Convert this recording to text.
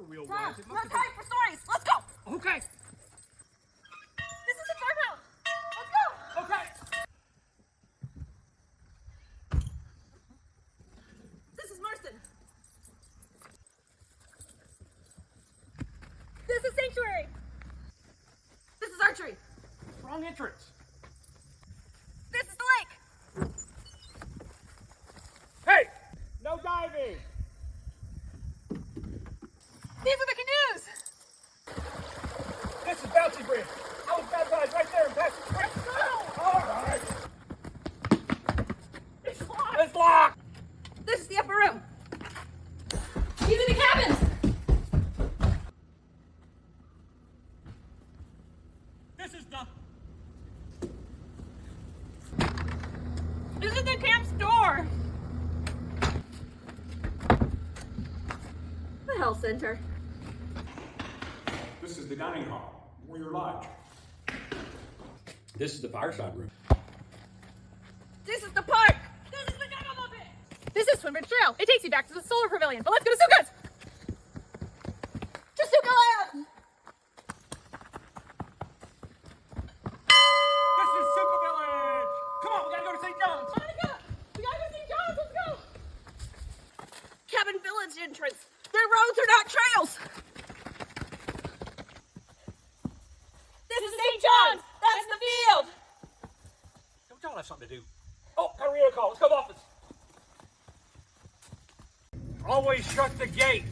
real Tom, wise. It no must have time for stories. Let's go. been... Okay. This is the farmhouse. Let's go. Okay. This is Marston. This is Sanctuary. This is Archery. Wrong entrance. This is the lake. Hey! No diving! These are the canoes. This is Bouncy Bridge. I was baptized right there in Passage Creek. All right. It's locked. It's locked. This is the upper room. These are the cabins. This is the... This is the camp's door. The health center. This is the dining hall, Warrior Lodge. This is the fireside room. This is the park. This is the demo pit. This is Swinbridge Trail. It takes you back to the Solar Pavilion. But let's go to Suka's. To Suka Land. This is Super Village. Come on, we gotta go to St. John's. Monica, we gotta go to St. John's. Let's go. Cabin Village entrance. Their roads are not trails. This is St. John's. That's the field. Don't y'all have something to do? Oh, got a radio call. Let's go to the office. Always shut the gate.